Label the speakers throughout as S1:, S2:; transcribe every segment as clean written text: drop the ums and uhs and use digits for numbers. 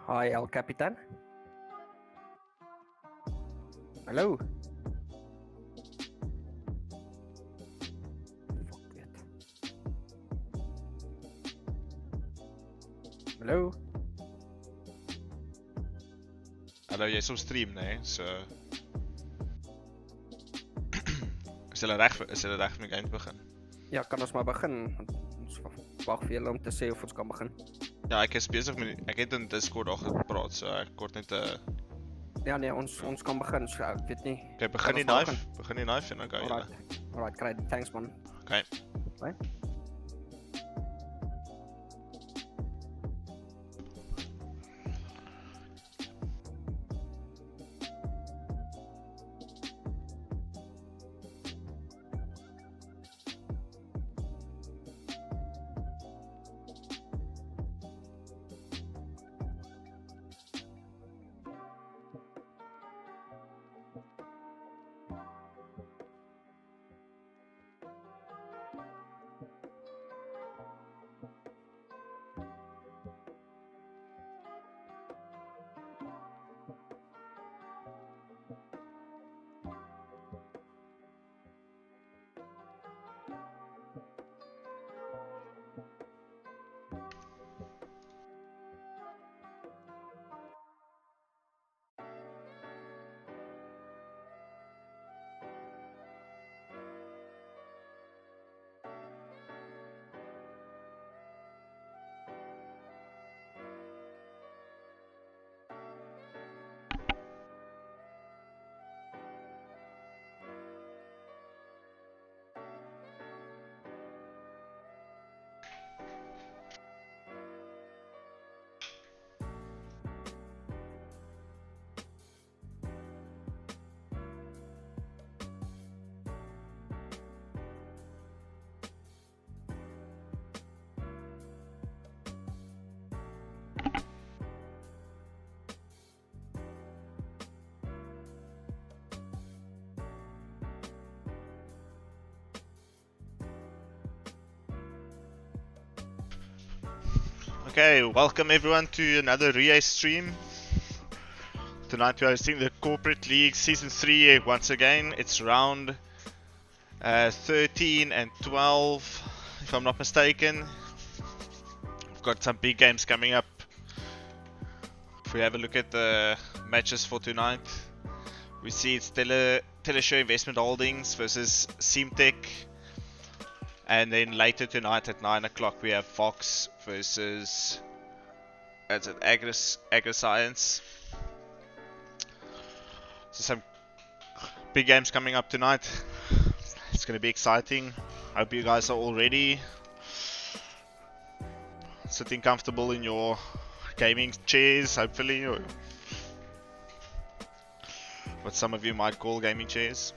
S1: Hi, El Capitan. Hallo. Fuck weet. Hallo.
S2: Hallo, jy's op stream, nee, so is hulle reg om die game te begin?
S1: Ja, kan ons maar begin. Ons wag vir julle om te sê of ons kan begin.
S2: Ja, ek is besig met ek het in Discord al gepraat, so ek kort net
S1: Ja nee, ons kan begin. So, ek weet nie.
S2: okay, begin die knife en dan gaan julle.
S1: Alright, great. Thanks man.
S2: Okay.
S1: Bye.
S2: Okay, welcome everyone to another Rie stream. Tonight we are seeing the Corporate League Season 3 once again. It's round 13 and 12, if I'm not mistaken. We've got some big games coming up. If we have a look at the matches for tonight, we see it's Teleshow Investment Holdings versus Seamtech. And then later tonight at 9 o'clock we have Fox versus ACCE. So some big games coming up tonight. It's going to be exciting. Hope you guys are all ready. Sitting comfortable in your gaming chairs, hopefully. Or what some of you might call gaming chairs.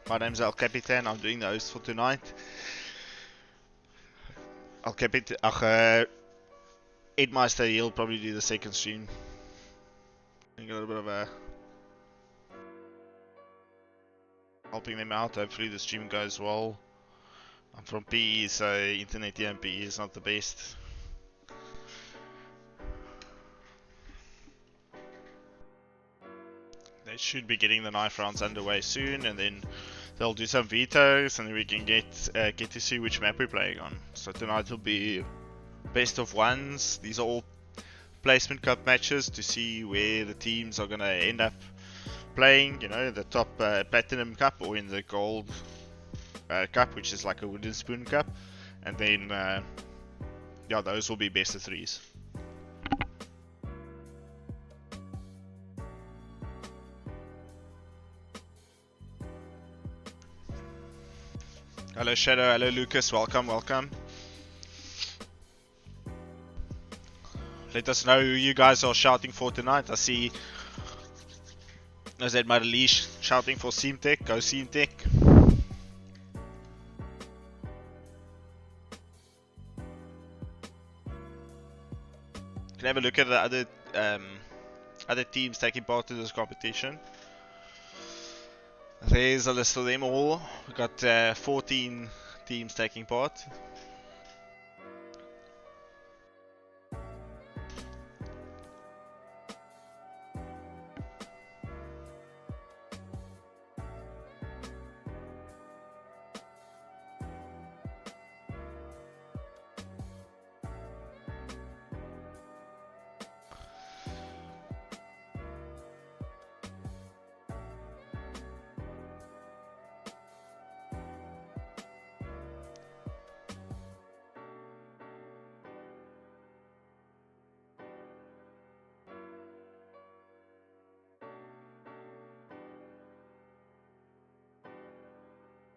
S2: My name's El Capitan. I'm doing the host for tonight. El Capitan, Edmeister, he'll probably do the second stream. I think a little bit of a helping them out. Hopefully the stream goes well. I'm from PE, so internet here in PE is not the best. They should be getting the knife rounds underway soon, and then they'll do some vetoes, and then we can get to see which map we're playing on. So tonight will be best of ones. These are all placement cup matches to see where the teams are gonna end up playing. You know, the top platinum cup or in the gold cup, which is like a wooden spoon cup, and then yeah, those will be best of threes. Hello Shadow, hello Lucas, welcome. Let us know who you guys are shouting for tonight. I see Nazed Marlish shouting for Seamtech. Go Seamtech. Can have a look at the other teams taking part in this competition. There's a list of them all. We've got 14 teams taking part.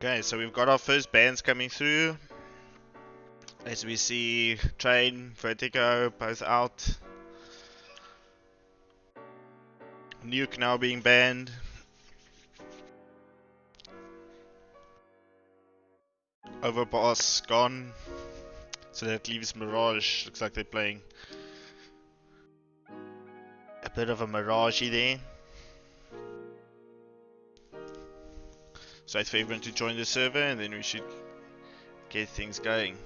S2: Okay, so we've got our first bans coming through. As we see, Train, Vertigo, both out. Nuke now being banned. Overpass gone. So that leaves Mirage. Looks like they're playing a bit of a Mirage there. So wait for everyone to join the server and then we should get things going.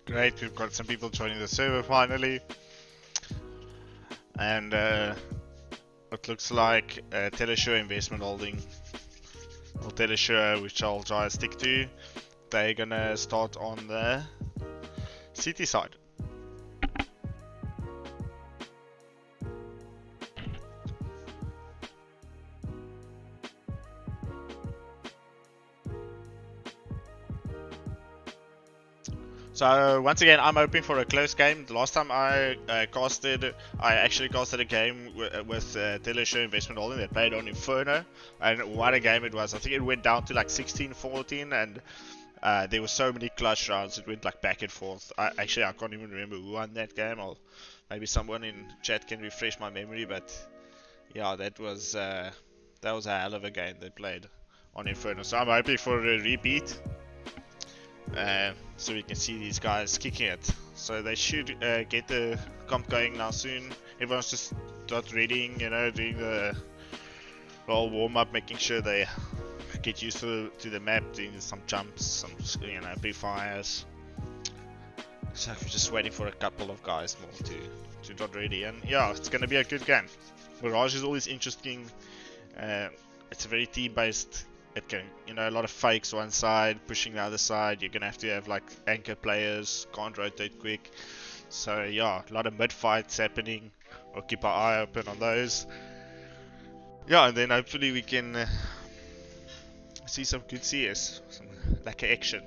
S2: Great, we've got some people joining the server finally. And it looks like Telesure Investment Holding, or Telesure, which I'll try to stick to. They're gonna start on the city side. So once again, I'm hoping for a close game. The last time I actually casted a game with Telesure Investment Holding. They played on Inferno, and what a game it was. I think it went down to like 16-14, and there were so many clutch rounds. It went like back and forth. I can't even remember who won that game. Or maybe someone in chat can refresh my memory. But yeah, that was a hell of a game they played on Inferno. So I'm hoping for a repeat. So we can see these guys kicking it. So they should get the comp going now soon. Everyone's just start readying, doing the roll warm up, making sure they get used to the map, doing some jumps, some pre-fires. So we're just waiting for a couple of guys more to get ready, and yeah, it's gonna be a good game. Mirage is always interesting. It's a very team-based. It can, a lot of fakes one side, pushing the other side. You're gonna have to have like anchor players, can't rotate quick. So yeah, a lot of mid fights happening. We'll keep our eye open on those. Yeah, and then hopefully we can see some good CS, some like action.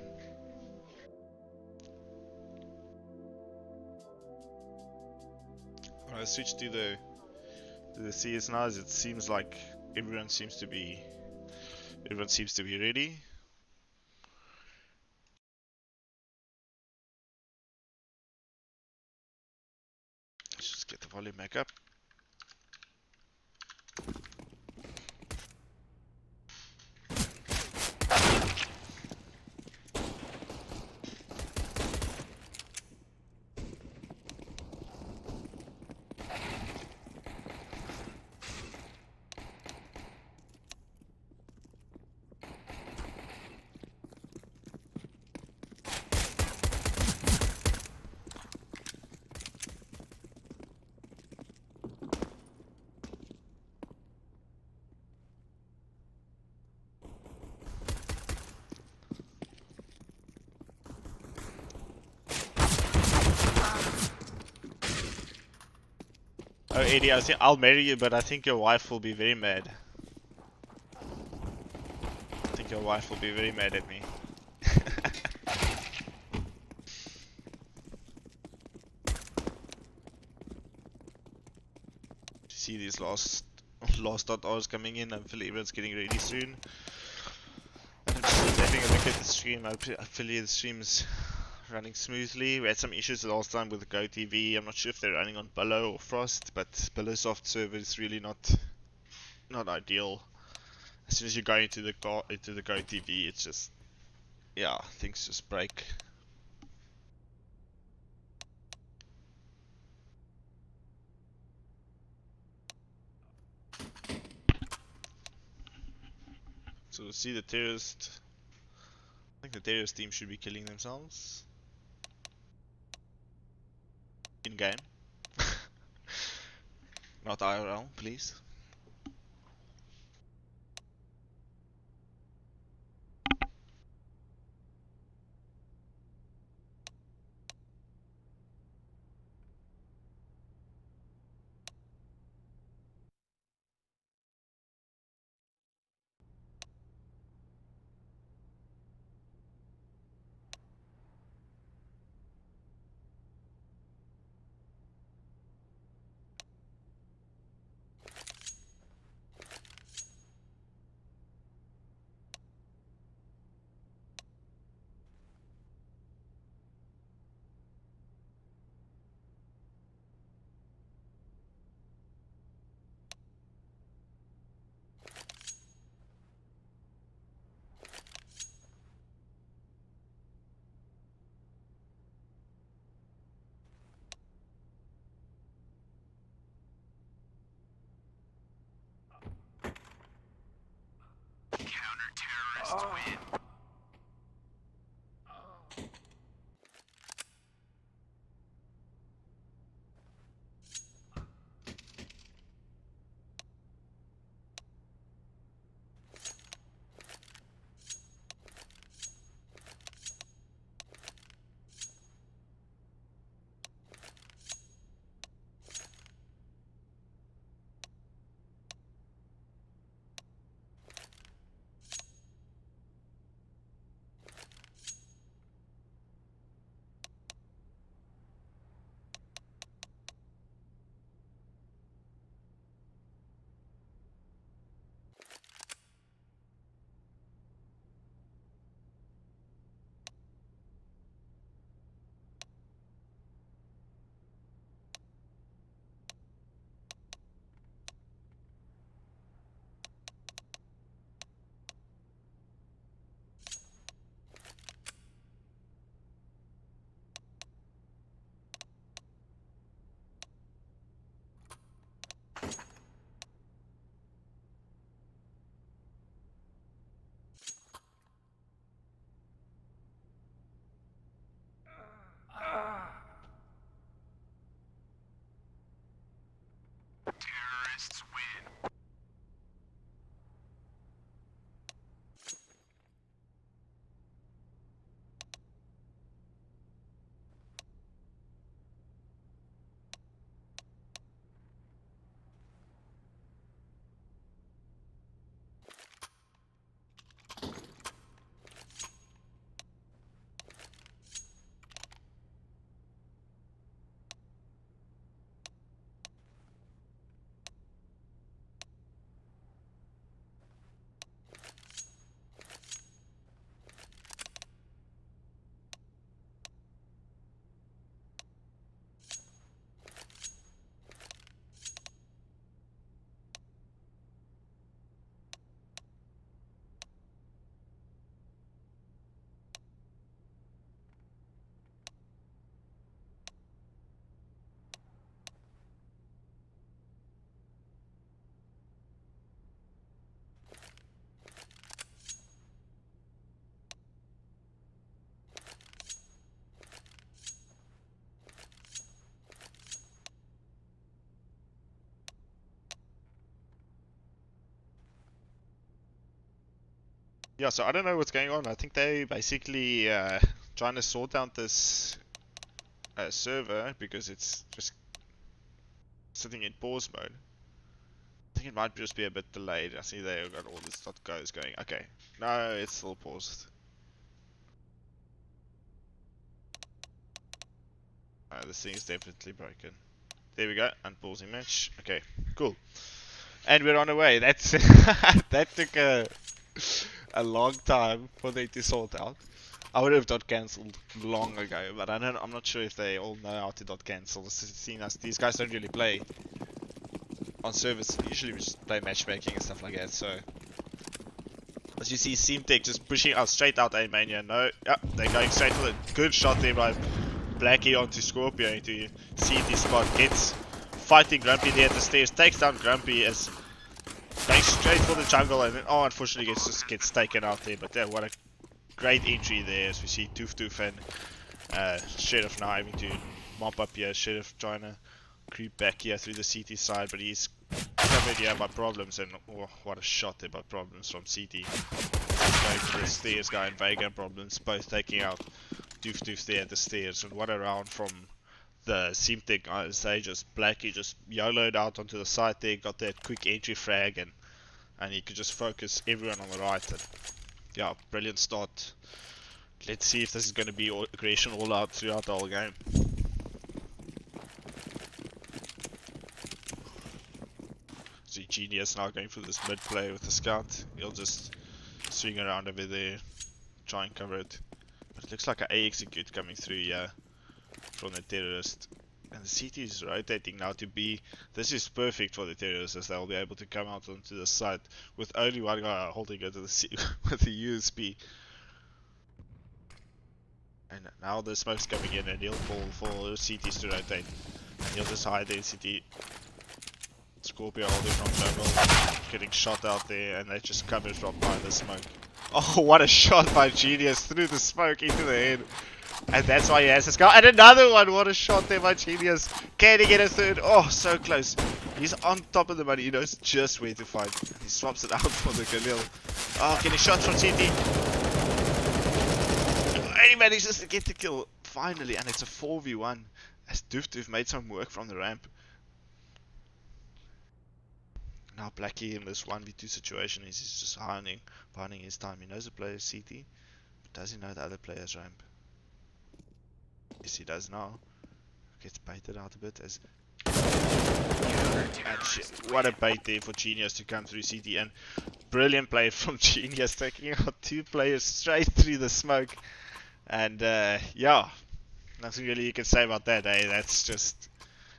S2: When I switch to the CS now, it seems like everyone seems to be ready. Let's just get the volume back up. Oh, Eddie, I think I'll marry you, but I think your wife will be very mad. I think your wife will be very mad at me. See these last .Rs coming in. Hopefully everyone's getting ready soon. I'm just having a look at the stream. Hopefully the stream's running smoothly. We had some issues the last time with GoTV. I'm not sure if they're running on Billow or Frost, but Billowsoft server is really not ideal. As soon as you go into the GoTV, it's just, yeah, things just break. So see the terrorist. I think the terrorist team should be killing themselves in game. Not IRL, please. Yeah, so I don't know what's going on. I think they basically trying to sort out this server because it's just sitting in pause mode. I think it might just be a bit delayed. I see they've got all this .goes going. Okay, no, it's still paused. This thing is definitely broken. There we go, unpausing match. Okay, cool. And we're on our way. That's that took a long time for them to sort out. I would have dot cancelled long ago, but I'm not sure if they all know how to dot cancel. Seeing as these guys don't really play on servers, usually we just play matchmaking and stuff like that. So as you see, Seamtech just pushing out straight out A Mania. No, yeah, they're going straight for the good shot there by Blackie onto Scorpio into CT spot. Gets fighting Grumpy there at the stairs, takes down Grumpy as going straight for the jungle, and then unfortunately gets taken out there. But what a great entry there, as we see Toof and Sheriff now having to mop up here. Sheriff trying to creep back here through the CT side, but he's covered here by Problems, and what a shot there by Problems from CT. Going to the stairs, guy and Vega and Problems both taking out Doof there at the stairs, and what a round from the Seamtech guys. They Blackie just YOLO'd out onto the side there, got that quick entry frag, and he could just focus everyone on the right. And yeah, brilliant start. Let's see if this is going to be aggression all out throughout the whole game. See Genius now going for this mid play with the scout. He'll just swing around over there, try and cover it. But it looks like an A execute coming through here from the terrorist. And the CT is rotating now to B. This is perfect for the terrorists, as they'll be able to come out onto the site with only one guy holding it to the with the USB. And now the smoke's coming in, and he'll fall for CTs to rotate. And he'll just high density Scorpio holding from jungle, getting shot out there, and they just covered from by the smoke. Oh, what a shot by Genius through the smoke into the head. And that's why he has this guy. And another one, what a shot there by Genius. Can he get a third? Oh, so close. He's on top of the money, he knows just where to fight. He swaps it out for the Galil. Oh, getting shots from CT. And he manages to get the kill, finally, and it's a 4v1. As Doof made some work from the ramp. Now Blackie in this 1v2 situation is just biding his time. He knows the player's CT, but does he know the other player's ramp? Yes, he does now. Gets baited out a bit as... And shit, what a bait there for Genius to come through CT, and brilliant play from Genius, taking out two players straight through the smoke. And yeah, nothing really you can say about that, eh? That's just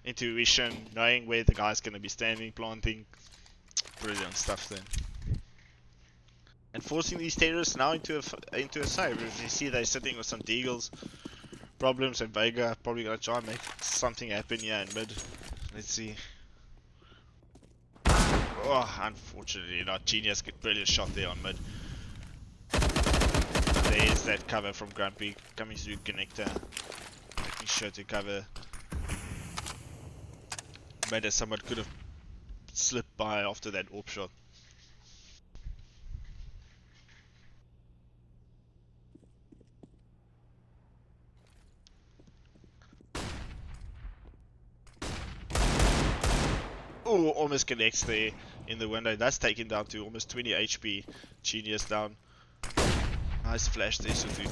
S2: intuition, knowing where the guy's going to be standing, planting. Brilliant stuff then. And forcing these terrorists now into a save. As you see, they're sitting with some deagles. Problems, and Vega probably going to try and make something happen here in mid. Let's see. Oh, unfortunately not. Genius get brilliant shot there on mid. There's that cover from Grumpy coming through connector. Making sure to cover mid, as someone could have slipped by after that AWP shot. Oh, almost connects there in the window. That's taken down to almost 20 HP. Genius down. Nice flash there, so to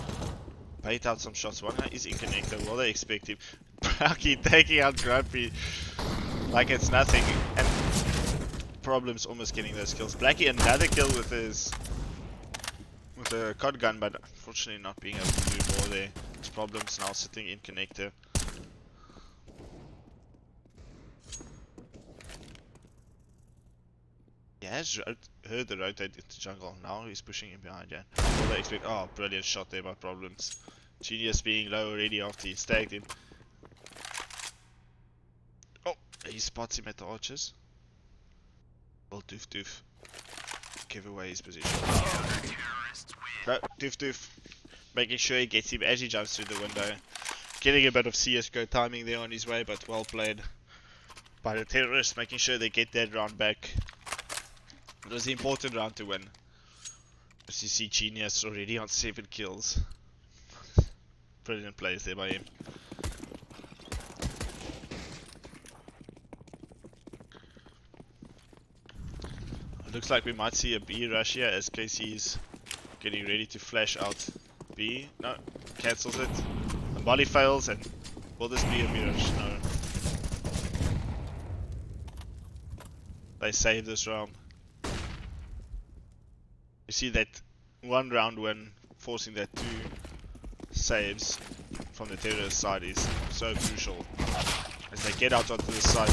S2: bait out some shots. One guy is in connector. Well, they expect him. Blackie taking out Grumpy like it's nothing. And Problems almost getting those kills. Blackie another kill with the COD gun, but unfortunately not being able to do more there. It's Problems now sitting in connector. He has heard the rotate into jungle. Now he's pushing him behind. Yeah. Well, they expect. Oh, brilliant shot there by Problems. Genius being low already after he stacked him. Oh, he spots him at the arches. Well, Doof give away his position. No, Doof making sure he gets him as he jumps through the window. Getting a bit of CSGO timing there on his way, but well played by the terrorists, making sure they get that round back. It was the important round to win. As you see, Genius already on 7 kills. Brilliant plays there by him. Looks like we might see a B rush here as KC's getting ready to flash out B. No, cancels it. The volley fails, and will this be a B rush? No. They save this round. You see that one round when forcing that 2 saves from the terrorist side is so crucial as they get out onto the side.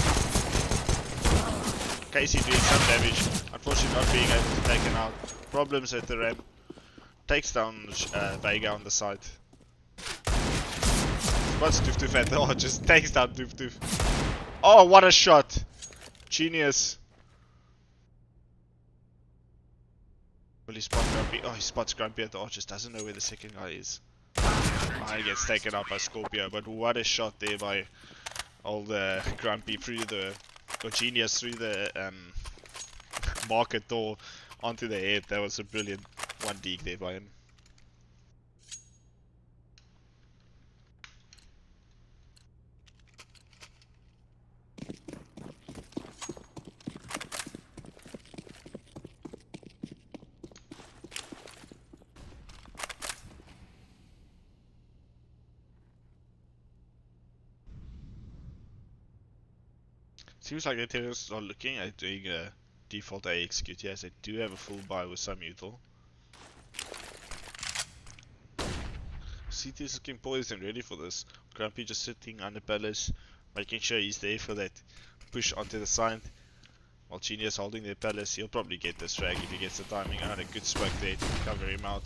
S2: Casey doing some damage, unfortunately not being able to take him out. Problems at the ramp. Takes down Vega on the side. Spots Doof Doof at the just takes down Doof Doof. Oh, what a shot! Genius. Will he spot Grumpy? Oh, he spots Grumpy at the arches. Doesn't know where the second guy is. Oh, he gets taken out by Scorpio. But what a shot there by old Grumpy through the... or Genius through the market door onto the head. That was a brilliant 1 deke there by him. Seems like the terrorists are looking at doing a default ACCE QTS. They do have a full buy with some util. CT is looking poised and ready for this. Grumpy just sitting under palace, making sure he's there for that push onto the side. While Genius holding their palace, he'll probably get this frag if he gets the timing out. A good smoke there to cover him out.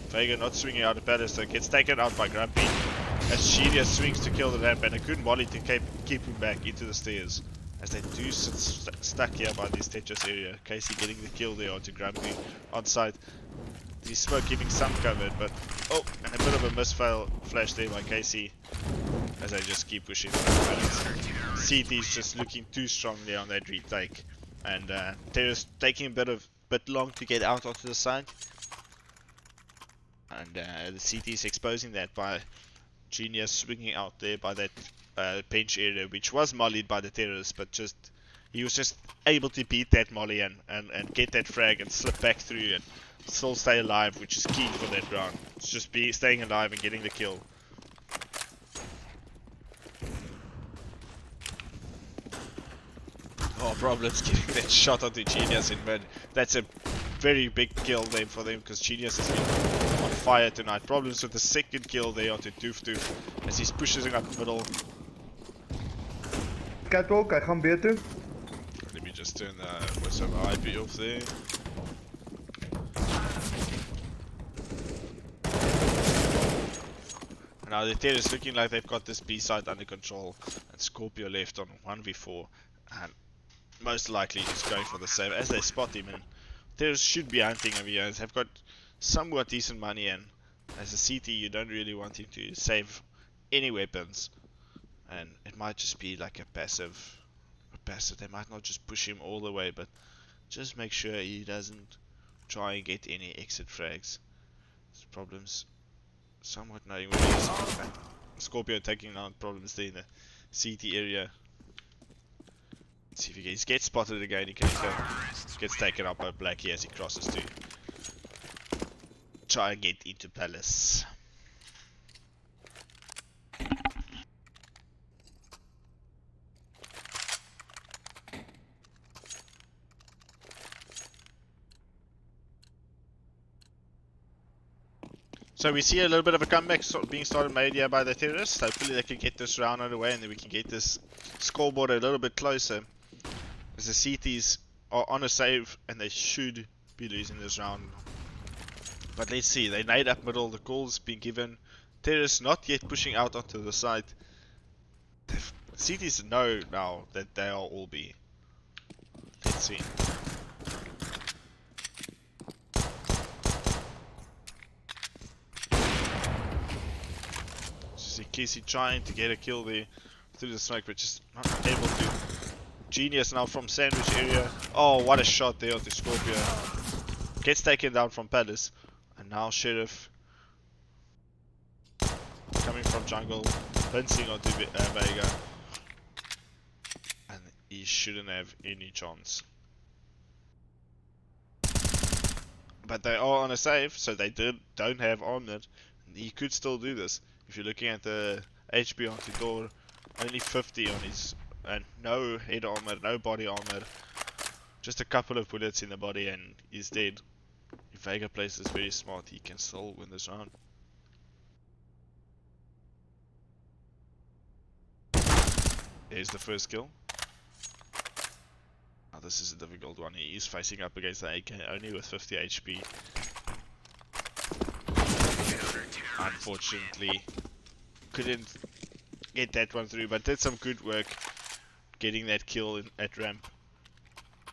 S2: Vega not swinging out of palace, so gets taken out by Grumpy. As Genius swings to kill the ramp, and a good volley to keep him back into the stairs. As they do sit stuck here by this Tetris area. Casey getting the kill there onto Grumpy on site. The smoke giving some cover, but oh, and a bit of a misfire flash there by Casey as they just keep pushing. CT's just looking too strongly on that retake, and Terrace taking a bit long to get out onto the side, and the CT's exposing that by Genius swinging out there by that bench area, which was mollied by the terrorists, but he was just able to beat that molly and get that frag and slip back through and still stay alive, which is key for that round. It's just staying alive and getting the kill. Oh, Problems getting that shot onto Genius in mid. That's a very big kill there for them because Genius has been on fire tonight. Problems with the second kill there onto Doof Doof as he's pushing up the middle.
S3: Catwalk, I gaan B toe.
S2: Let me just turn the whistle IP off there. Now the Terror is looking like they've got this B side under control, and Scorpio left on 1v4, and most likely just going for the save as they spot him. And Terror should be hunting over here as they've got somewhat decent money, and as a CT you don't really want him to save any weapons, and it might just be like a passive. They might not just push him all the way, but just make sure he doesn't try and get any exit frags. There's Problems somewhat knowing where he is. Scorpio taking down Problems there in the CT area. Let's see if he gets spotted again. He gets taken up by Black here as he crosses to try and get into Palace. So we see a little bit of a comeback being started made here by the terrorists. Hopefully they can get this round underway and then we can get this scoreboard a little bit closer. As the CTs are on a save and they should be losing this round. But let's see, they nade up middle, the call's been given. Terrorists not yet pushing out onto the side. The CTs know now that they are all B. Let's see. Casey trying to get a kill there through the smoke, but just not able to. Genius now from sandwich area. Oh, what a shot there onto Scorpio. Gets taken down from Palace. And now Sheriff coming from jungle, blitzing onto Vega. And he shouldn't have any chance. But they are on a save, so they don't have armor. He could still do this. If you're looking at the HP on Tudor, only 50 on his, and no head armor, no body armor, just a couple of bullets in the body and he's dead. If Vega plays this very smart, he can still win this round. There's the first kill. Now this is a difficult one. He is facing up against the AK only with 50 HP. Unfortunately, couldn't get that one through, but did some good work getting that kill at ramp.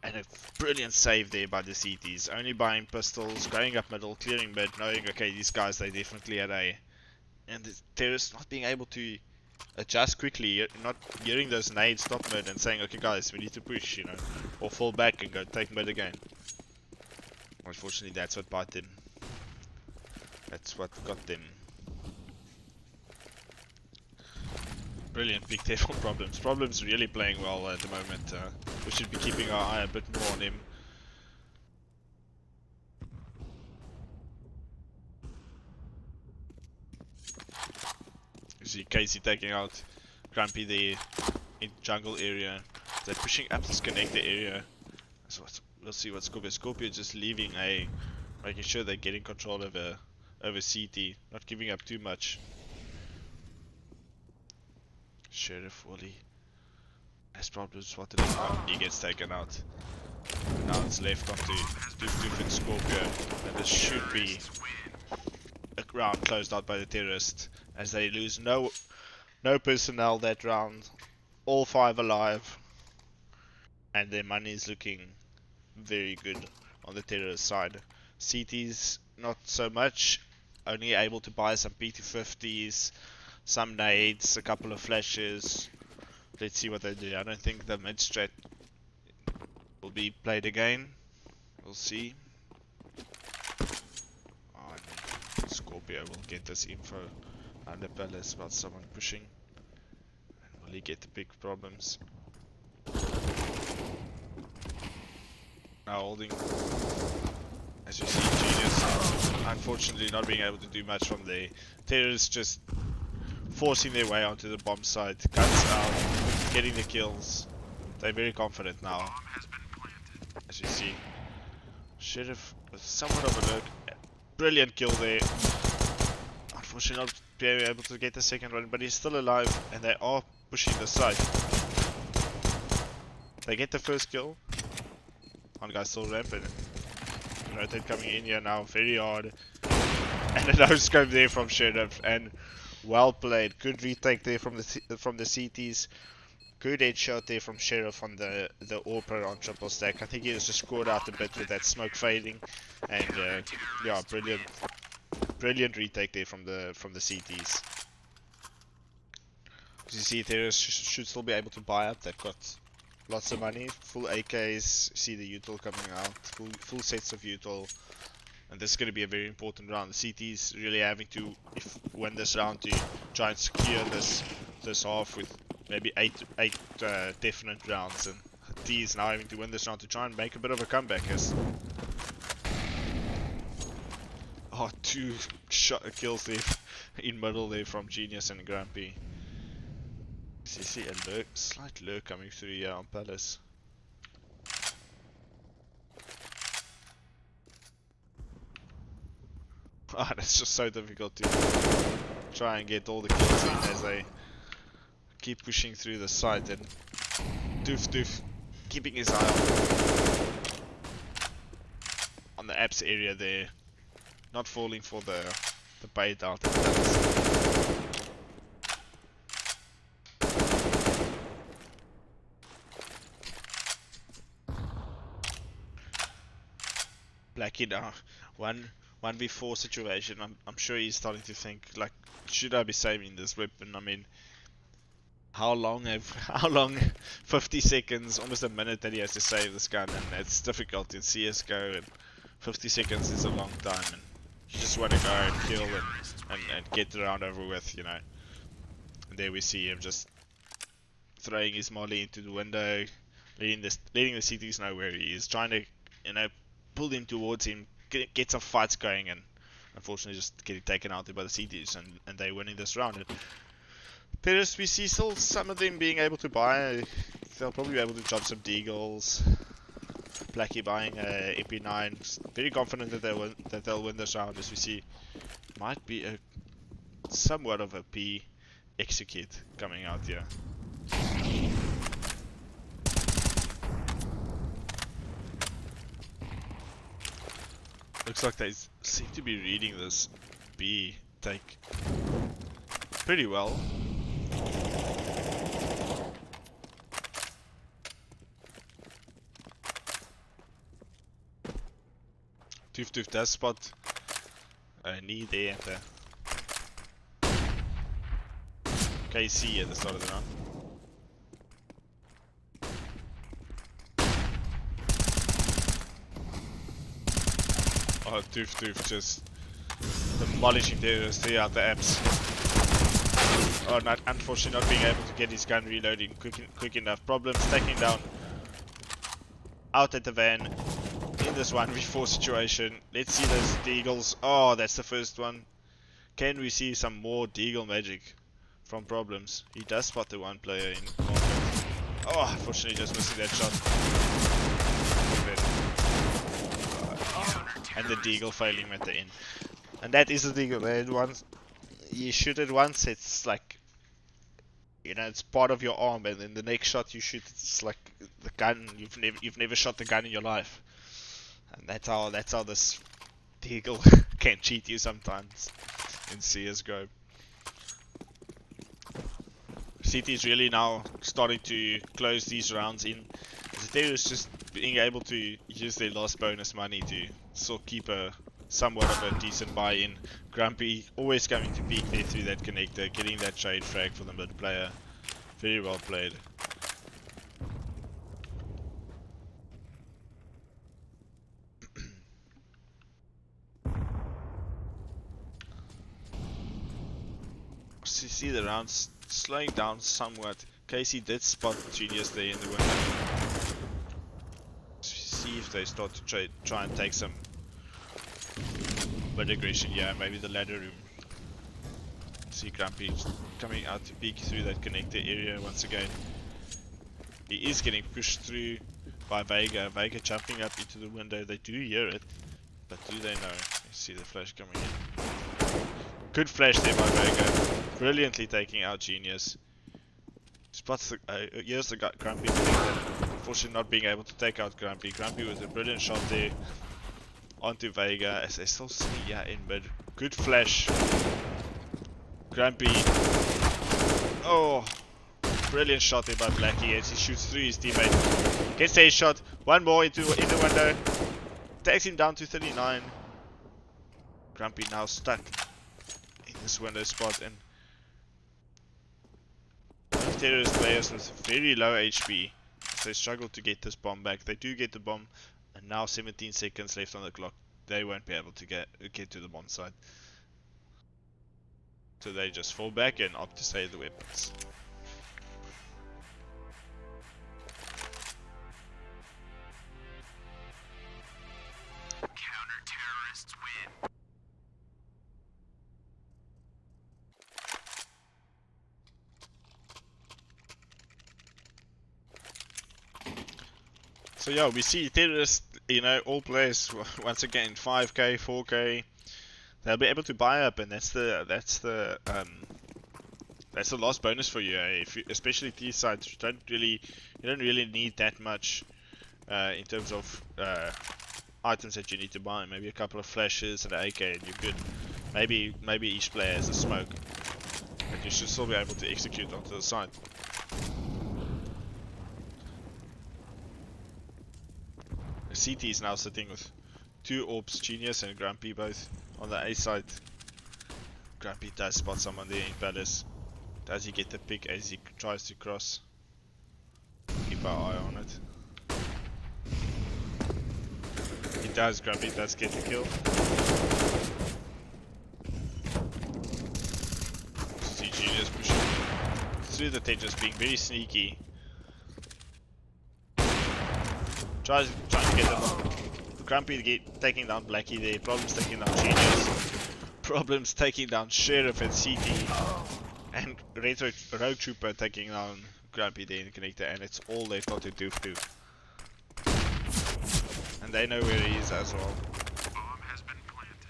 S2: And a brilliant save there by the CTs. Only buying pistols, going up middle, clearing mid, knowing, okay, these guys, they definitely had A. And the terrorists not being able to adjust quickly, not hearing those nades stop mid and saying, okay guys, we need to push, you know, or fall back and go take mid again. Unfortunately, that's what bought them. That's what got them. Brilliant pick there for Problems. Problems really playing well at the moment. We should be keeping our eye a bit more on him. You see Casey taking out Grumpy there in jungle area. They're pushing up this connector area. So we'll see what Scorpio just leaving A, making sure they're getting control over CT, not giving up too much. Sheriff Wally has Problems spotted him. He gets taken out. Now it's left onto Doof and Scorpio, and this should be a round closed out by the terrorists as they lose no personnel that round, all 5 alive, and their money is looking very good on the terrorist side. CT's not so much, only able to buy some P250s, some nades, a couple of flashes. Let's see what they do. I don't think the mid strat will be played again. We'll see. Oh, and Scorpio will get this info under Palace about someone pushing. And will he get the big Problems? Now holding, as you see, Genius unfortunately not being able to do much from there. Terrorists just forcing their way onto the bomb site, guns out, getting the kills. They're very confident now. As you see, Sheriff with somewhat of a look. Brilliant kill there. Unfortunately not being able to get the second one, but he's still alive and they are pushing the site. They get the first kill. One guy's still ramping. Rotate coming in here now, very hard. And a no scope there from Sheriff, and well played. Good retake there from the CTs. Good headshot there from Sheriff on the AWP on triple stack. I think he was just scored out a bit with that smoke fading, and yeah, brilliant retake there from the CTs. As you see, terrorists should still be able to buy up. They've got lots of money, full AKs. See the util coming out, full sets of util. And this is going to be a very important round. The CT's really having to win this round to try and secure this half with maybe eight definite rounds. And T is now having to win this round to try and make a bit of a comeback. As two kills there in middle there from Genius and Grumpy. So you see a slight lurk coming through here on Palace. It's just so difficult to try and get all the kills in as they keep pushing through the site, and Doof keeping his eye on the apps area there, not falling for the bait out. Blackie now, 1v4 situation. I'm sure he's starting to think, like, should I be saving this weapon? I mean, how long 50 seconds, almost a minute that he has to save this gun, and it's difficult in CSGO, and 50 seconds is a long time, and you just want to go and kill and get the round over with, you know. And there we see him just throwing his molly into the window, letting the CTs know where he is, trying to, you know, pull him towards him, get some fights going, and unfortunately just getting taken out there by the CTs, and they winning this round. And Terrorists, we see still some of them being able to buy. They'll probably be able to drop some Deagles. Blackie buying a EP9. Very confident that they'll win this round, as we see. Might be a somewhat of a P execute coming out here. Looks like they seem to be reading this B take pretty well. Toof does spot a knee there at the KC at the start of the round. Oh, Toof just demolishing terrorists throughout the apps. Oh, unfortunately not being able to get his gun reloading quick enough. Problems taking down out at the van in this 1v4 situation. Let's see those Deagles. Oh, that's the first one. Can we see some more Deagle magic from Problems? He does spot the one player in market. Oh, unfortunately just missing that shot. And the Deagle failing at the end. And that is a Deagle. Once you shoot it once, it's like, you know, it's part of your arm, and then the next shot you shoot, it's like the gun. You've never shot the gun in your life, and that's how this Deagle can cheat you sometimes in CSGO. CT is really now starting to close these rounds in. The Terrorists just being able to use their last bonus money to still keep a somewhat of a decent buy-in. Grumpy always coming to peek there through that connector, getting that trade frag for the mid player. Very well played. So you see the rounds slowing down somewhat. Casey did spot Genius there in the window. See if they start to try and take some mid aggression. Yeah, maybe the ladder room. See Grumpy coming out to peek through that connector area once again. He is getting pushed through by Vega. Vega jumping up into the window. They do hear it, but do they know? You see the flash coming in. Good flash there by Vega. Brilliantly taking out Genius. Spots the, here's the Grumpy connector. Unfortunately not being able to take out Grumpy. Grumpy with a brilliant shot there onto Vega as they still see in mid. Good flash. Grumpy. Oh, brilliant shot there by Blackie as he shoots through his teammate. Gets a shot. One more in the window. Takes him down to 39. Grumpy now stuck in this window spot, and Terrorist players with very low HP. So they struggle to get this bomb back. They do get the bomb, and now 17 seconds left on the clock. They won't be able to get to the bomb site. So they just fall back and opt to save the weapons.
S3: Counter-terrorists win.
S2: So yeah, we see Terrorists, you know, all players once again 5k, 4k. They'll be able to buy up, and that's the last bonus for you. If you, especially these sides, you don't really need that much in terms of items that you need to buy. Maybe a couple of flashes and an AK, and you're good. Maybe each player has a smoke, but you should still be able to execute onto the side. CT is now sitting with 2 orbs, Genius and Grumpy both on the A side. Grumpy does spot someone there in Palace. Does he get the pick as he tries to cross? Keep our eye on it. He does, Grumpy does get the kill. See Genius pushing through the Tetris, being very sneaky. Trying to get the Grumpy taking down Blackie there, Problems taking down Genius, Problems taking down Sheriff and CT, and Rogue Trooper taking down Grumpy there in the connector, and it's all they've got to do. And they know where he is as well.
S3: Bomb has been planted.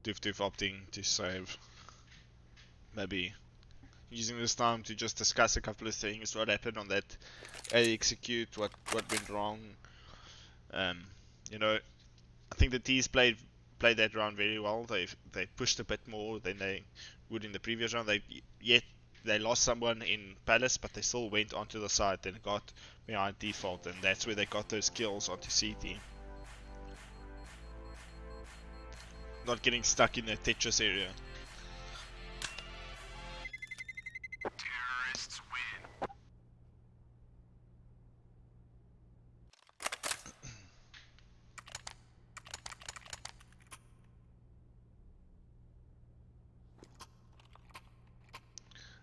S2: Doof opting to save. Maybe using this time to just discuss a couple of things, what happened on that ACCE, what went wrong. You know, I think the T's played that round very well. They pushed a bit more than they would in the previous round. They lost someone in Palace, but they still went onto the side and got behind default, and that's where they got those kills onto CT. Not getting stuck in the Tetris area.
S3: Terrorists win.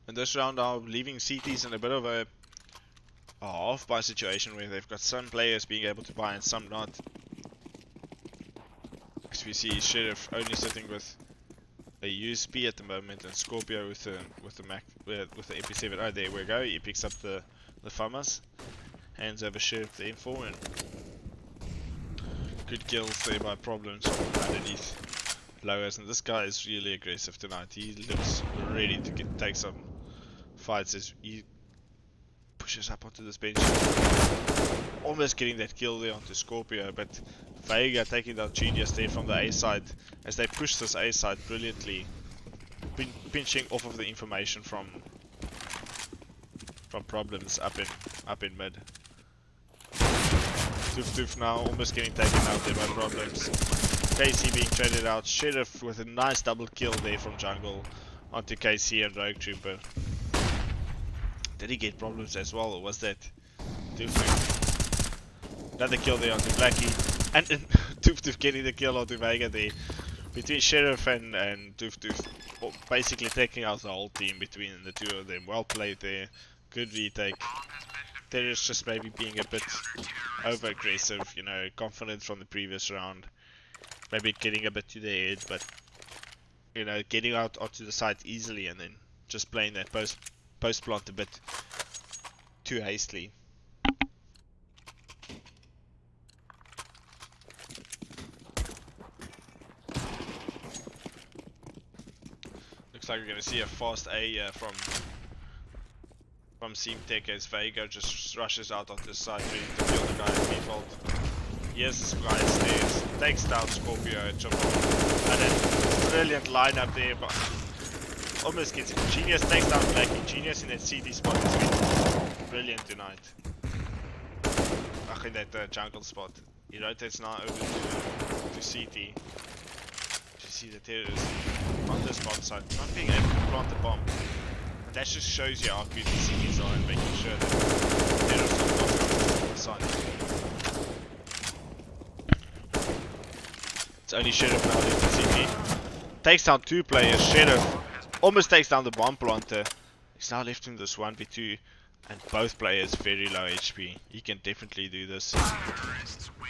S2: And this round are leaving CTs in a bit of a half-buy situation where they've got some players being able to buy and some not. As we see Sheriff only sitting with a USP at the moment, and Scorpio with the MP7. Oh, there we go. He picks up the FAMAS, hands over Sheriff the M4, and good kills there by Problems underneath lowers. And this guy is really aggressive tonight. He looks ready to take some fights as he pushes up onto this bench, almost getting that kill there onto Scorpio, but Vega taking down Genius there from the A side as they push this A side brilliantly, pinching off of the information from Problems up in mid. Doof now almost getting taken out there by Problems. KC being traded out. Sheriff with a nice double kill there from jungle onto KC and Rogue Trooper. Did he get Problems as well, or was that Doof? Another kill there onto Blackie. And Doof getting the kill onto Vega there. Between Sheriff and Doof, basically taking out the whole team between the two of them. Well played there. Good retake. There is just maybe being a bit over aggressive, you know, confident from the previous round. Maybe getting a bit to their head, but you know, getting out onto the side easily and then just playing that post plant a bit too hastily. Looks like we're going to see a fast A from Seam Tech as Vega just rushes out onto the side to kill the guy at default. Here's this guy stairs, takes down Scorpio and jump off. And a brilliant lineup there, but almost gets it. Genius takes down Blackie. Genius in that CT spot is been brilliant tonight. In that jungle spot. He rotates now over to CT. You see the terrorists on this bomb site, not being able to plant the bomb. And that just shows you how good the CTs are and making sure that the terrorists are not on the site. It's only Sheriff now left in CT. Takes down two players. Sheriff almost takes down the bomb planter. He's now left in this 1v2. And both players very low HP. He can definitely do this.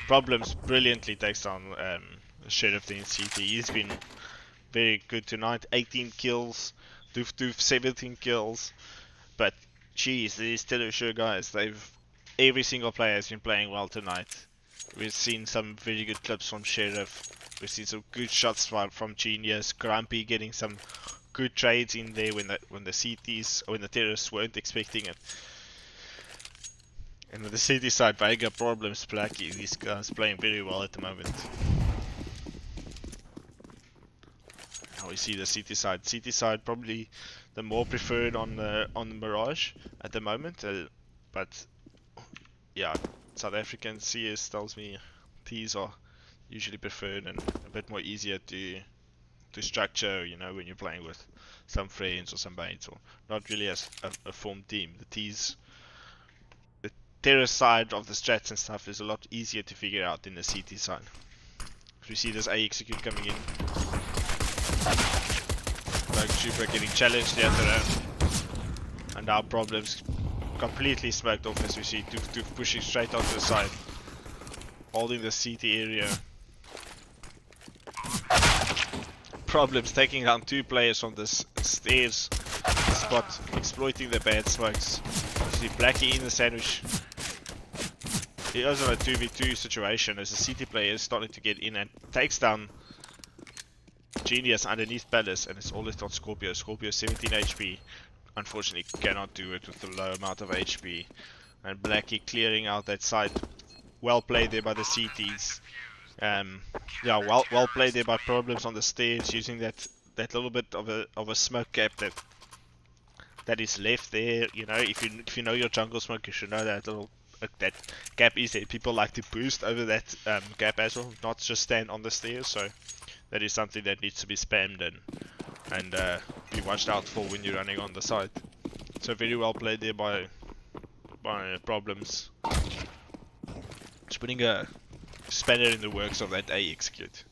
S2: Problems brilliantly takes down Sheriff in CT. He's been very good tonight. 18 kills. Doof 17 kills. But geez, these still sure guys. Every single player has been playing well tonight. We've seen some very good clips from Sheriff. We've seen some good shots from Genius. Grumpy getting some good trades in there when the CTs, when the terrorists weren't expecting it. And with the CT side, Vega, Problems, Blackie, these guys playing very well at the moment. Now we see the CT side. CT side probably the more preferred on the Mirage at the moment. But yeah, South African CS tells me T's are usually preferred and a bit more easier to structure, you know, when you're playing with some friends or some mates, or not really as a formed team. The terror side of the strats and stuff is a lot easier to figure out than the CT side. We see this ACCE coming in. Rogue Trooper getting challenged the other round. And now Problems completely smoked off as we see Toof pushing straight onto the side. Holding the CT area. Problems taking down 2 players from this stairs spot, exploiting the bad smokes. You see Blackie in the sandwich. He is on a 2v2 situation as the CT player is starting to get in and takes down Genius underneath Palace, and it's all left on Scorpio. Scorpio 17 HP. Unfortunately cannot do it with the low amount of HP. And Blackie clearing out that side. Well played there by the CTs. Yeah, well played there by Problems on the stairs, using that little bit of a smoke gap that is left there. You know, if you know your jungle smoke, you should know that that gap is there. People like to boost over that gap as well, not just stand on the stairs. So that is something that needs to be spammed and be watched out for when you're running on the side. So very well played there by Problems. Just putting a spanner in the works of that A execute.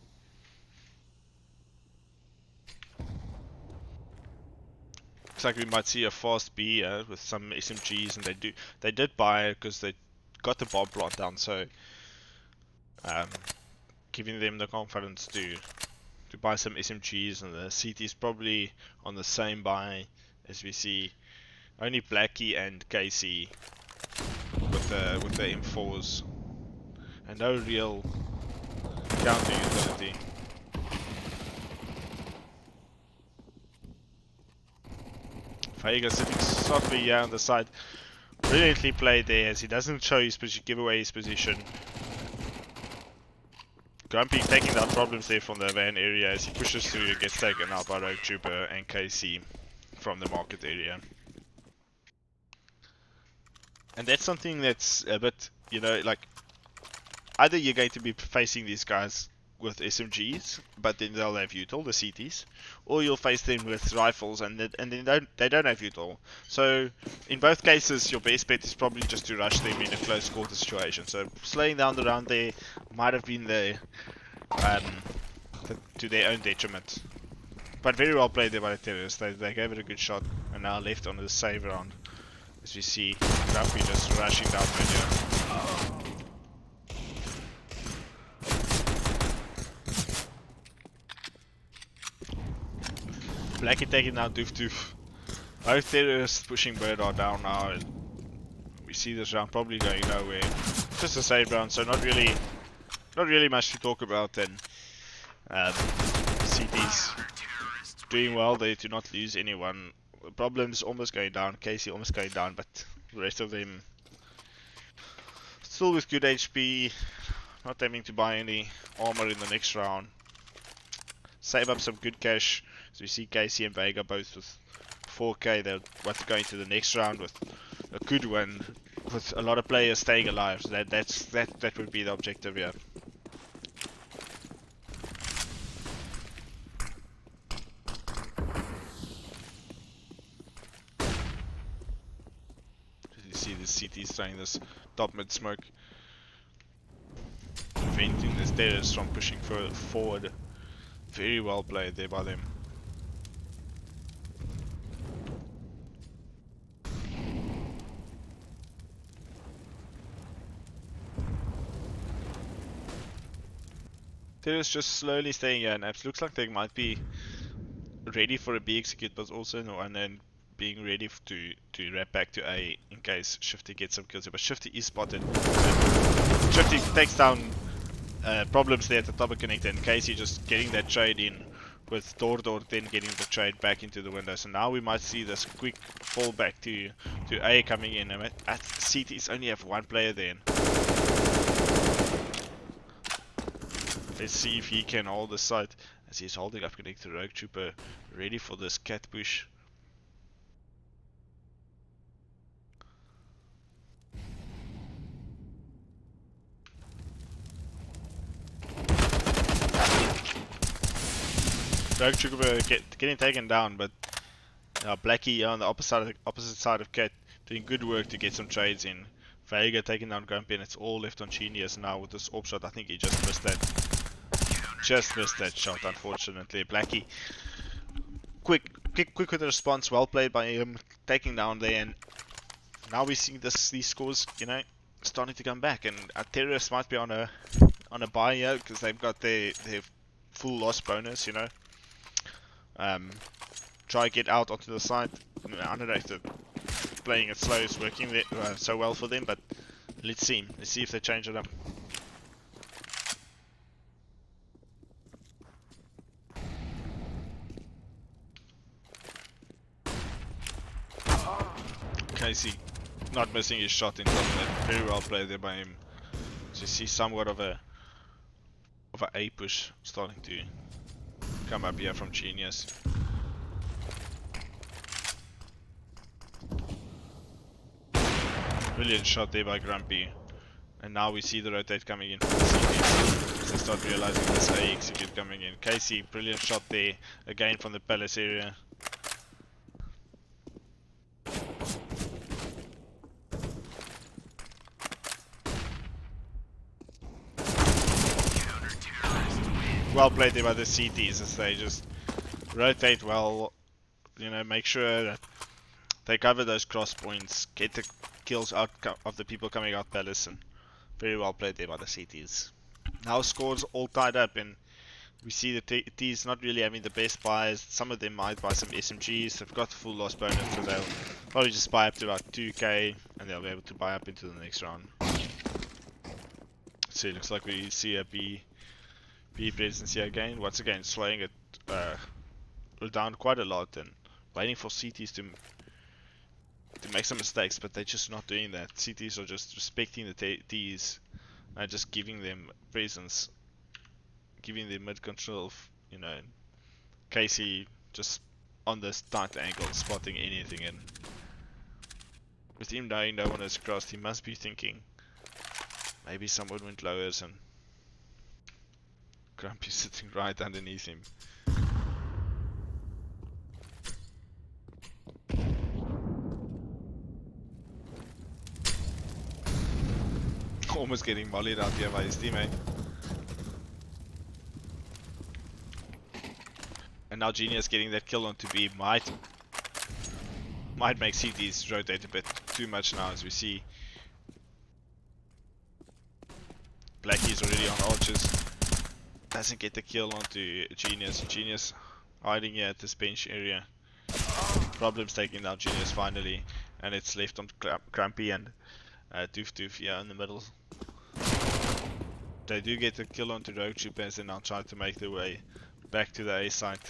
S2: Looks like we might see a fast B with some SMGs, and they did buy it because they got the bomb plot down. So giving them the confidence to buy some SMGs, and the CT is probably on the same buy as we see. Only Blackie and Casey with the M4s, and no real counter utility. Vega sitting softly here on the side. Brilliantly played there as he doesn't show his position, give away his position. Grumpy taking down Problems there from the van area as he pushes through and gets taken out by Rogue Trooper and KC from the market area. And that's something that's a bit, you know, like, either you're going to be facing these guys with SMGs, but then they'll have util, the CTs, or you'll face them with rifles and then they don't have util. So in both cases, your best bet is probably just to rush them in a close quarter situation. So slowing down the round there might have been to their own detriment. But very well played there by the terrorists. They gave it a good shot, and now left on the save round. As we see Grumpy just rushing down mid. Blackie taking down Doof. Both terrorists pushing Birdar down now. And we see this round probably going nowhere. Just a save round, so not really much to talk about. And CT's doing well there to not lose anyone. Problems almost going down, Casey almost going down, but the rest of them still with good HP, not having to buy any armor in the next round. Save up some good cash. So we see Casey and Vega both with 4k. They're about to go into the next round with a good one, with a lot of players staying alive. So that would be the objective here. You see the CT's trying this top mid smoke, preventing the terrorists from pushing forward. Very well played there by them. Terrorists just slowly staying here, and Apps looks like they might be ready for a B execute, but also no, and then being ready to wrap back to A in case Shifty gets some kills here. But Shifty is spotted. Shifty takes down Problems there at the top of connector, and Casey just getting that trade in with Dordor, then getting the trade back into the window. So now we might see this quick fall back to A coming in. And at CT's only have one player then. Let's see if he can hold the site as he's holding up connector. Rogue Trooper ready for this cat push. Rogue Trooper getting taken down, but Blackie on the opposite side of Cat doing good work to get some trades in. Vega taking down Grumpy, and it's all left on Genius now with this AWP shot. I think he just missed that. Just missed that shot, unfortunately. Blackie, quick with the response. Well played by him, taking down there, and now we see these scores, you know, starting to come back, and Terrorists might be on a buy here because they've got their full loss bonus, you know. Try get out onto the side. I don't know if the playing it slow is working so well for them, but let's see if they change it up. Casey not missing his shot in top net. Very well played there by him. So you see somewhat of a A push starting to come up here from Genius. Brilliant shot there by Grumpy. And now we see the rotate coming in from the CTs as they start realizing this A execute coming in. Casey, brilliant shot there again from the palace area. Well played there by the CTs as they just rotate well, you know, make sure that they cover those cross points, get the kills out of the people coming out palace, and very well played there by the CTs. Now scores all tied up, and we see the T's not really having the best buys. Some of them might buy some SMGs, they've got the full loss bonus, so they'll probably just buy up to about 2k, and they'll be able to buy up into the next round. So it looks like we see a B presence here again. Once again, slowing it down quite a lot and waiting for CTs to make some mistakes, but they're just not doing that. CTs are just respecting the T's and just giving them presence, giving them mid control, you know. Casey just on this tight angle, spotting anything, and with him knowing no one has crossed, he must be thinking maybe someone went lowers and Grumpy sitting right underneath him. Almost getting mollied out here by his teammate. And now Genius getting that kill onto B might make CTs rotate a bit too much now, as we see Blackie's already on archers. Doesn't get the kill onto Genius. Genius hiding here at this bench area. Problems taking down Genius finally, and it's left on Grumpy and Doof here in the middle. They do get the kill onto Rogue Trooper as they now try to make their way back to the A site.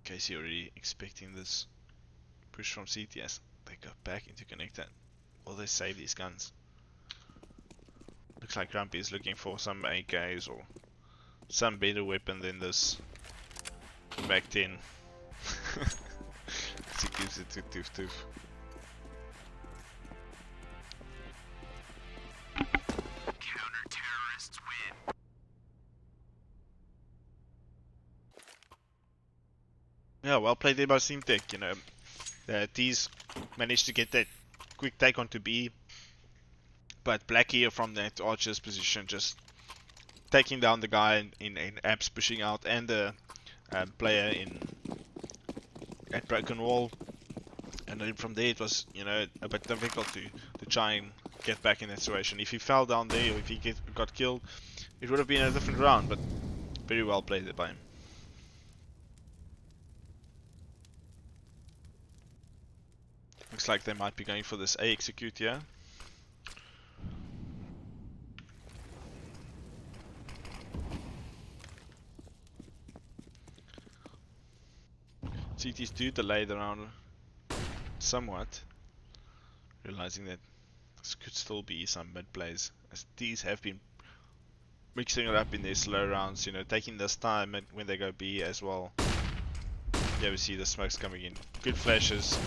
S2: Casey already expecting this push from CTS. They go back into connector. Will they save these guns? Looks like Grumpy is looking for some AKs or some better weapon than this back 10. He gives it to Doof.
S3: Counter-terrorists win.
S2: Yeah, well played there by Teamtech, you know. The T's managed to get that quick take onto B, but Blackie from that archer's position just taking down the guy in apps pushing out, and the player at Broken Wall, and then from there it was, you know, a bit difficult to try and get back in that situation. If he fell down there or if he got killed, it would have been a different round, but very well played there by him. Looks like they might be going for this A execute here. CTs do delay the round somewhat, realizing that this could still be some mid plays, as these have been mixing it up in their slow rounds, you know, taking this time when they go B as well. Yeah, we see the smokes coming in, good flashes,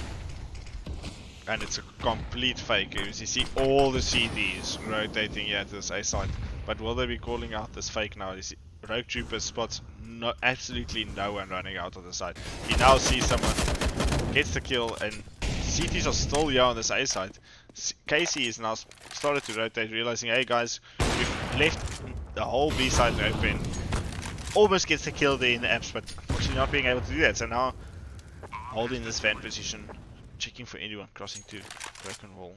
S2: and it's a complete fake. You see all the CTs rotating here at this A site, but will they be calling out this fake now? You see Rogue Trooper spots absolutely no one running out of the side. You now see someone gets the kill, and CTs are still here on this A side. Casey is now started to rotate, realizing, hey guys, we've left the whole B side open. Almost gets the kill there in the apps, but unfortunately not being able to do that. So now holding this van position, Checking for anyone crossing to broken wall.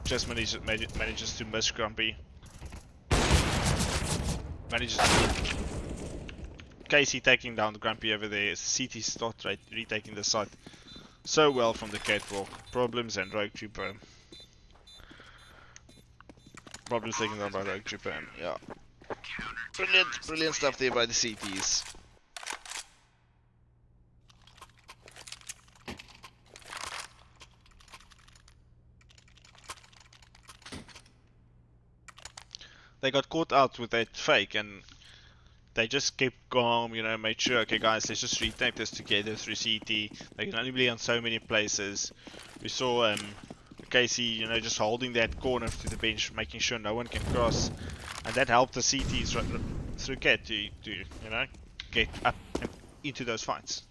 S2: Just manages to miss Grumpy. Manages Casey taking down the Grumpy over there. CT start retaking the site so well from the catwalk. Problems and Rogue Trooper. Problems taken down by Rogue Trooper. And yeah. Brilliant stuff there by the CTs. They got caught out with that fake and they just kept calm, you know, made sure, okay guys, let's just retake this together through CT. They can only be on so many places. We saw Casey, you know, just holding that corner to the bench, making sure no one can cross. And that helped the CTs through Cat to, you know, get up and into those fights.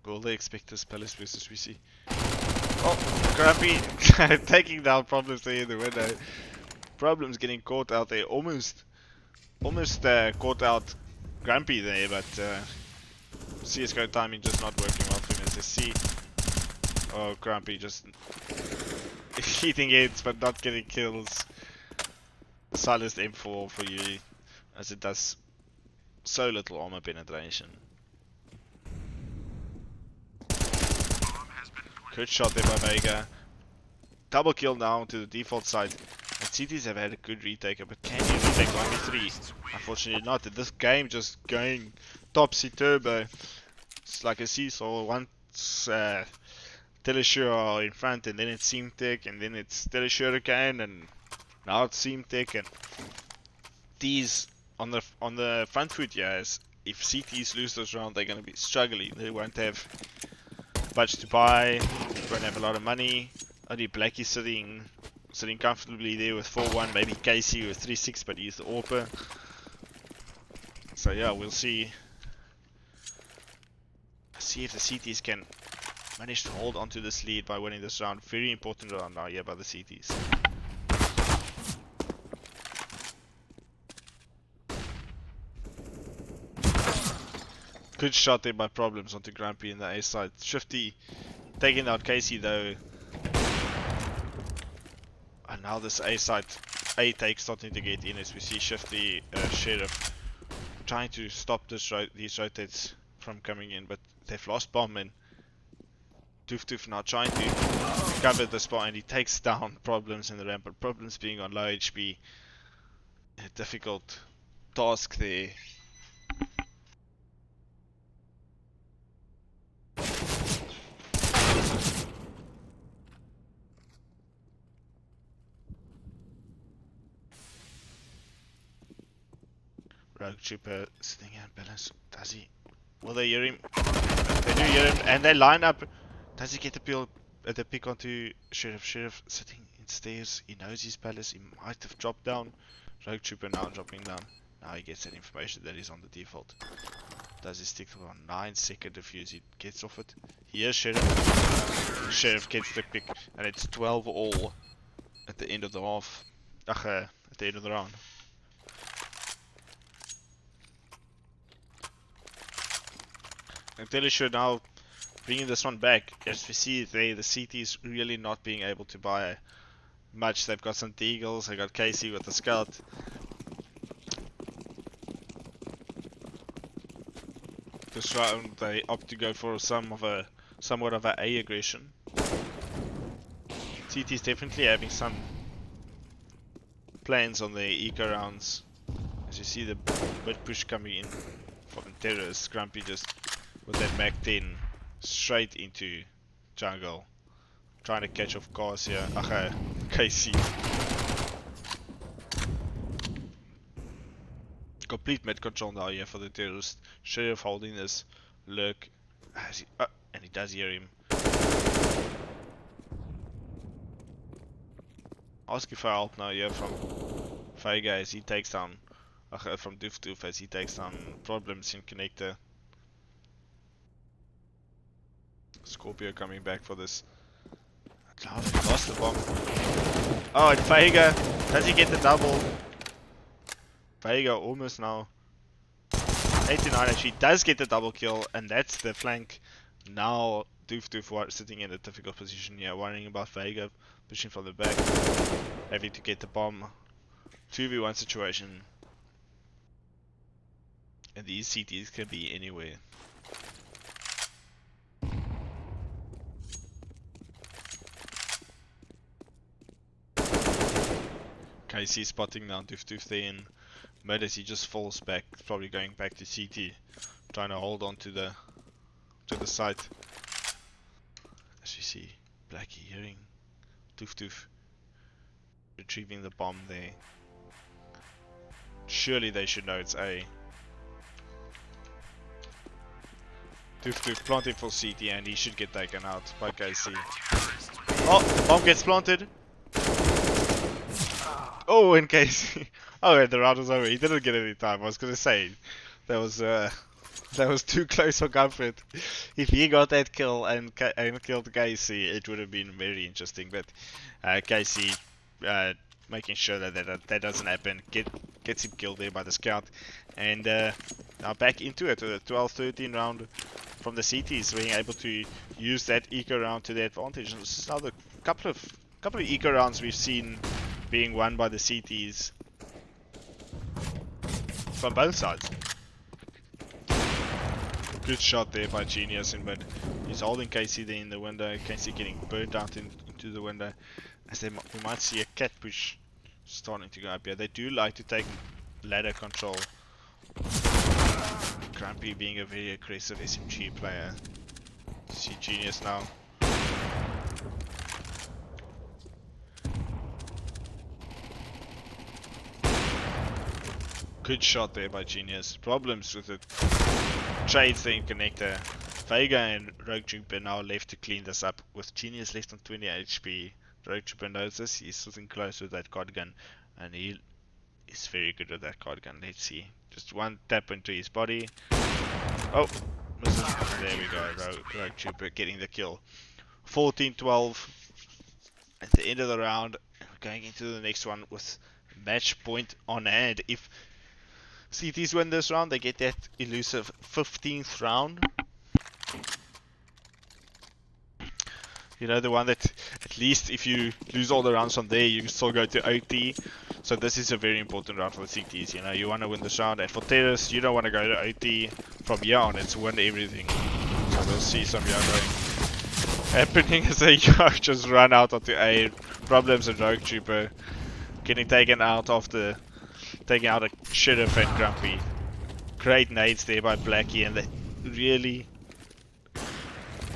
S2: Will they expect this Palace versus VC? Oh, Grumpy taking down Problems there in the window. Problems getting caught out there, almost caught out Grumpy there, but CSGO timing just not working well for him as they see. Oh, Grumpy just hitting hits but not getting kills. Silenced M4 for you as it does so little armor penetration. Good shot there by Vega. Double kill now to the default side. And CTs have had a good retaker, but can you retake 1v3? Unfortunately not. This game just going topsy turbo. It's like a seesaw. Once Telesure are in front, and then it's Seamtech, and then it's Telesure again, and now it's Seamtech, and these on the front foot, yes. If CTs lose this round, they're gonna be struggling. They won't have much to buy, won't have a lot of money. Only Blackie sitting comfortably there with 4-1, maybe Casey with 3-6, but he's the AWPer. So yeah, we'll see. See if the CTs can manage to hold onto this lead by winning this round. Very important round now, yeah, by the CTs. Good shot there by Problems onto Grumpy in the A side. Shifty taking out Casey though. And now this A side, A take starting to get in as we see Shifty, Sheriff trying to stop these rotates from coming in, but they've lost bomb and Doof now trying to cover the spot and he takes down Problems in the ramp, but Problems being on low HP, a difficult task there. Rogue Trooper sitting in balance. Does he? Will they hear him? They do hear him, and they line up. Does he get the pick onto Sheriff? Sheriff sitting in stairs. He knows his palace. He might have dropped down. Rogue Trooper now dropping down. Now he gets that information that he's on the default. Does he stick to a 9-second defuse? He gets off it. Here's Sheriff. Sheriff gets the pick, and it's 12 all at the end of the half. At the end of the round. And Telesure now bringing this one back. As we see there, the CT is really not being able to buy much. They've got some Deagles, they got Casey with the Scout. This round they opt to go for somewhat of a aggression. CT is definitely having some plans on their eco rounds. As you see the mid push coming in from Terrorist, Grumpy just with that Mac 10 straight into jungle. Trying to catch off cars here. Casey. Complete mid control now here for the Terrorist. Sheriff holding this lurk. And he does hear him. Asking for help now here from Vega as he takes down from Doof as he takes down Problems in connector. Scorpio coming back for this. Oh, they lost the bomb. Oh, and Vega. Does he get the double? Vega almost now. 89 actually does get the double kill, and that's the flank. Now Doof sitting in a difficult position here, worrying about Vega pushing from the back, having to get the bomb. 2v1 situation. And these CTs can be anywhere. KC spotting now Doof there in mid as he just falls back, probably going back to CT, trying to hold on to the site. As you see, Blackie hearing Doof retrieving the bomb there. Surely they should know it's A. Doof planting for CT and he should get taken out by KC. Oh, the bomb gets planted. Oh, in case. Oh, the round was over. He didn't get any time. I was gonna say that was too close for comfort. If he got that kill and killed Casey, it would have been very interesting. But Casey making sure that doesn't happen. Gets him killed there by the scout, and now back into it with a 12-13 round from the CTs, being able to use that eco round to their advantage. And this is another couple of eco rounds we've seen being won by the CTs from both sides. Good shot there by Genius in mid. He's holding Casey there in the window. Casey getting burnt out into the window. As we might see a cat push starting to go up here. They do like to take ladder control. Grumpy being a very aggressive SMG player. See Genius now. Good shot there by Genius. Problems with the trades there in connector. Vega and Rogue Trooper now left to clean this up. With Genius left on 20 HP. Rogue Trooper knows this. He's sitting close with that card gun. And he is very good with that card gun. Let's see. Just one tap into his body. Oh, misses. There we go. Rogue Trooper getting the kill. 14-12 at the end of the round. Going into the next one with match point on hand. If CTs win this round, they get that elusive 15th round. You know, the one that at least if you lose all the rounds from there, you can still go to OT. So this is a very important round for the CTs. You know, you want to win this round, and for terrorists, you don't want to go to OT from here on. It's win everything. So we'll see some YOLOing happening as they just run out onto A. Problems with Rogue Trooper getting taken out after taking out a Sheriff and Grumpy. Great nades there by Blackie, and they really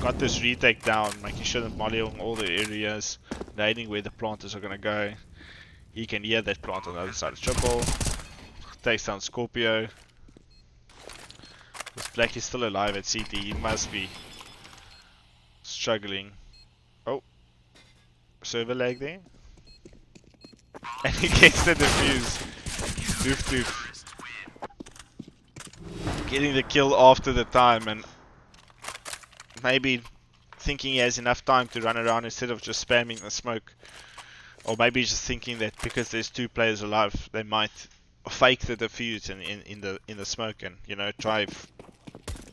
S2: got this retake down, making sure that Molly on all the areas, nading where the planters are going to go. He can hear that plant on the other side of triple. Takes down Scorpio. With Blackie still alive at CT, he must be struggling. Oh, server lag there. And he gets the defuse. Doof. Getting the kill after the time, and maybe thinking he has enough time to run around instead of just spamming the smoke. Or maybe just thinking that because there's two players alive, they might fake the defuse in the smoke, and you know, try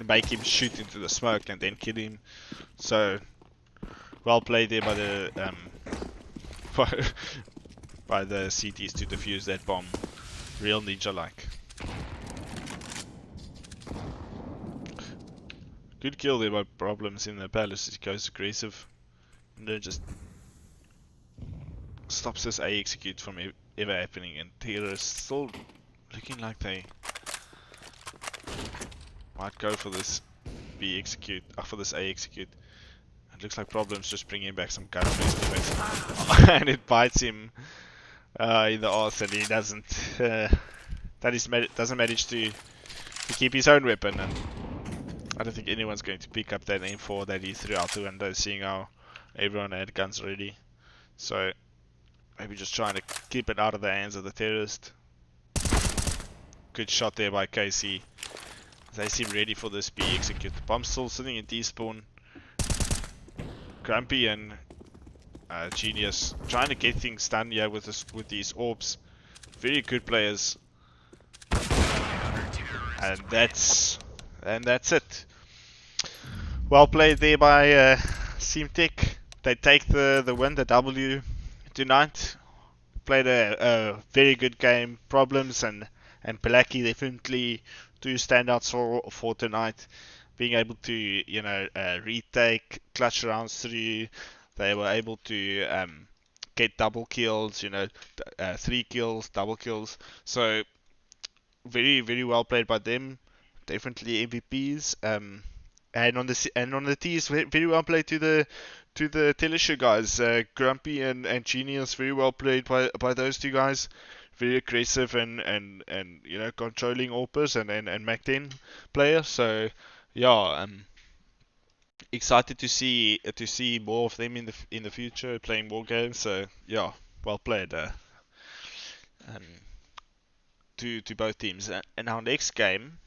S2: make him shoot into the smoke and then kill him. So well played there by the by the CTs to defuse that bomb. Real ninja-like. Good kill there by Problems in the palace. He goes aggressive and then just stops this A execute from ever happening, and terrorists still looking like they might go for this B execute, for this A execute. It looks like Problems just bringing back some gun estimates and it bites him in the arse, and he doesn't doesn't manage to keep his own weapon, and I don't think anyone's going to pick up that M4 that he threw out the window, seeing how everyone had guns ready. So maybe just trying to keep it out of the hands of the terrorist. Good shot there by KC. They seem ready for this B execute. The bomb's still sitting in despawn. Grumpy and Genius trying to get things done here with these orbs. Very good players, and that's it. Well played there by Seamtech. They take the win, the W tonight. Played a very good game. Problems and Blacky definitely two standouts for tonight. Being able to retake clutch rounds through. They were able to get double kills. 3 kills, double kills. So very very well played by them. Definitely MVPs. And on the T's, very well played to the Teleshow guys. Grumpy and Genius, very well played by those two guys. Very aggressive and controlling Orpers and Mac 10 player. So yeah, excited to see more of them in the future playing more games. So yeah, well played um, to both teams. And our next game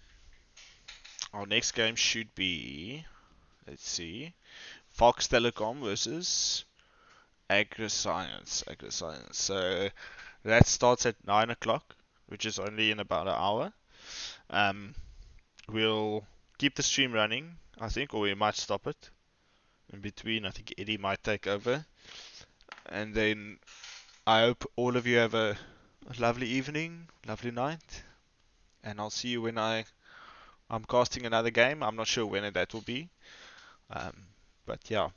S2: should be, let's see, Fox Telecom versus AgriScience. So that starts at 9 o'clock, which is only in about an hour. We'll keep the stream running, I think, or we might stop it in between. I think Eddie might take over. And then I hope all of you have a lovely evening, lovely night. And I'll see you when I'm casting another game. I'm not sure when that will be. But yeah,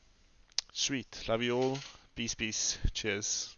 S2: sweet. Love you all. Peace, peace. Cheers.